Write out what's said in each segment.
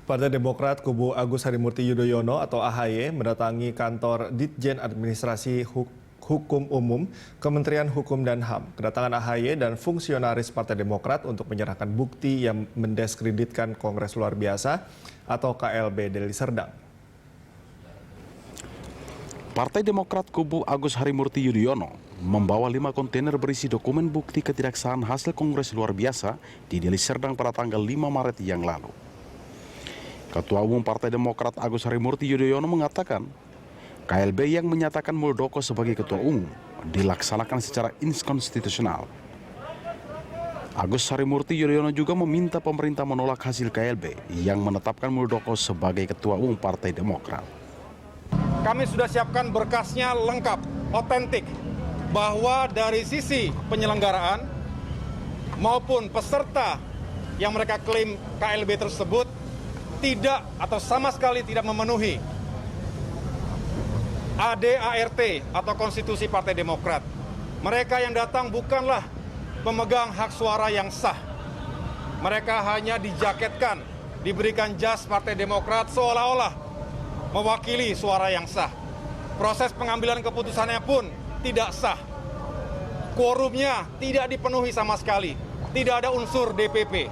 Partai Demokrat kubu Agus Harimurti Yudhoyono atau AHY mendatangi kantor Ditjen Administrasi Hukum Umum Kementerian Hukum dan HAM. Kedatangan AHY dan fungsionaris Partai Demokrat untuk menyerahkan bukti yang mendiskreditkan Kongres Luar Biasa atau KLB Deli Serdang. Partai Demokrat kubu Agus Harimurti Yudhoyono membawa 5 kontainer berisi dokumen bukti ketidaksahan hasil Kongres Luar Biasa di Deli Serdang pada tanggal 5 Maret yang lalu. Ketua Umum Partai Demokrat Agus Harimurti Yudhoyono mengatakan, KLB yang menyatakan Muldoko sebagai Ketua Umum dilaksanakan secara inkonstitusional. Agus Harimurti Yudhoyono juga meminta pemerintah menolak hasil KLB yang menetapkan Muldoko sebagai Ketua Umum Partai Demokrat. Kami sudah siapkan berkasnya lengkap, otentik, bahwa dari sisi penyelenggaraan maupun peserta yang mereka klaim KLB tersebut tidak atau sama sekali tidak memenuhi ADART atau konstitusi Partai Demokrat. Mereka yang datang bukanlah pemegang hak suara yang sah. Mereka hanya dijaketkan, diberikan jas Partai Demokrat seolah-olah mewakili suara yang sah. Proses pengambilan keputusannya pun tidak sah. Quorumnya tidak dipenuhi sama sekali. Tidak ada unsur DPP.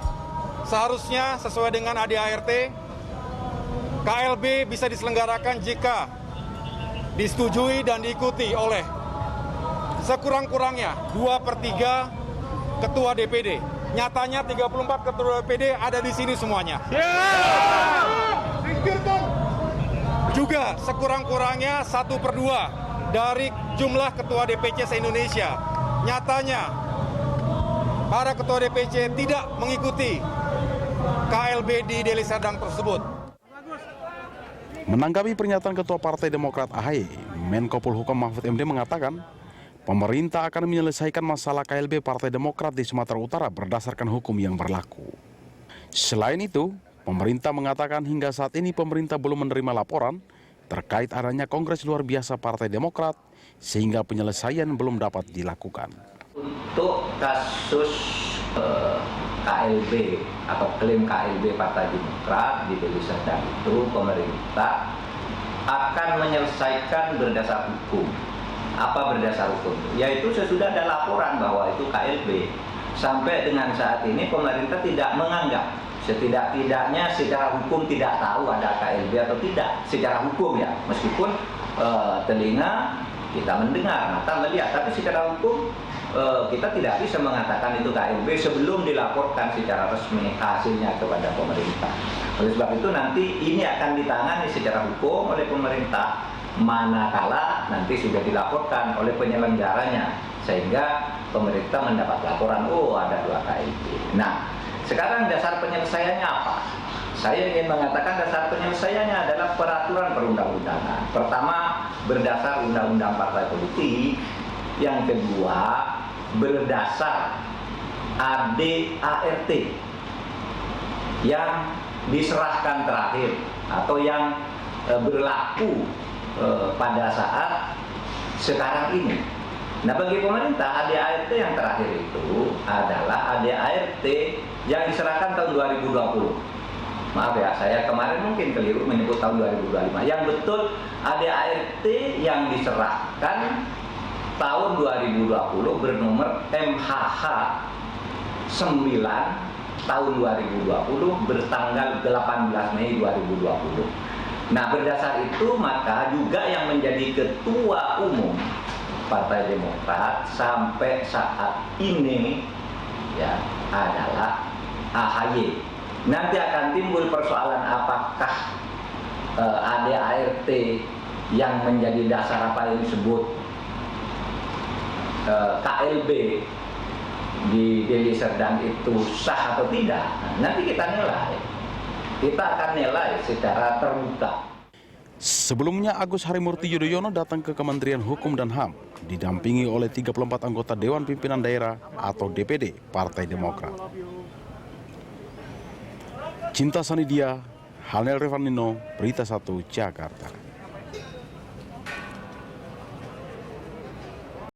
Seharusnya sesuai dengan ADART, KLB bisa diselenggarakan jika disetujui dan diikuti oleh sekurang-kurangnya 2/3 ketua DPD. Nyatanya 34 ketua DPD ada di sini semuanya. Juga sekurang-kurangnya 1/2 dari jumlah ketua DPC se-Indonesia. Nyatanya para ketua DPC tidak mengikuti KLB di Deli Serdang tersebut. Menanggapi pernyataan Ketua Partai Demokrat AHY, Menko Polhukam Mahfud MD mengatakan, pemerintah akan menyelesaikan masalah KLB Partai Demokrat di Sumatera Utara berdasarkan hukum yang berlaku. Selain itu, pemerintah mengatakan hingga saat ini pemerintah belum menerima laporan terkait adanya Kongres Luar Biasa Partai Demokrat sehingga penyelesaian belum dapat dilakukan. Untuk kasus KLB atau klaim KLB Partai Demokrat di Deli Serdang itu, pemerintah akan menyelesaikan berdasar hukum. Apa berdasar hukum? Yaitu sesudah ada laporan bahwa itu KLB. Sampai dengan saat ini pemerintah tidak menganggap, setidak-tidaknya secara hukum tidak tahu ada KLB atau tidak. Secara hukum ya, meskipun telinga kita mendengar, mata melihat, tapi secara hukum kita tidak bisa mengatakan itu KLB sebelum dilaporkan secara resmi hasilnya kepada pemerintah. Oleh sebab itu nanti ini akan ditangani secara hukum oleh pemerintah manakala nanti sudah dilaporkan oleh penyelenggaranya sehingga pemerintah mendapat laporan, oh ada 2 KLB. Nah, sekarang dasar penyelesaiannya apa? Saya ingin mengatakan dasar penyelesaiannya adalah peraturan perundang-undangan. Pertama, berdasar Undang-Undang Partai Politik. Yang kedua, berdasar ADART yang diserahkan terakhir atau yang berlaku pada saat sekarang ini. Nah, bagi pemerintah ADART yang terakhir itu adalah ADART yang diserahkan tahun 2020. Maaf ya, saya kemarin mungkin keliru menyebut tahun 2025. Yang betul ADART yang diserahkan tahun 2020 bernomor MHH 9 tahun 2020 bertanggal 18 Mei 2020. Nah, berdasar itu maka juga yang menjadi Ketua Umum Partai Demokrat sampai saat ini ya adalah AHY. Nanti akan timbul persoalan apakah ADART yang menjadi dasar apa yang disebut KLB di Deli Serdang itu sah atau tidak. Nanti kita nilai. Kita akan nilai secara terbuka. Sebelumnya Agus Harimurti Yudhoyono datang ke Kementerian Hukum dan HAM didampingi oleh 34 anggota Dewan Pimpinan Daerah atau DPD Partai Demokrat. Cinta Sanidia, Hanel Revanino, Berita 1, Jakarta.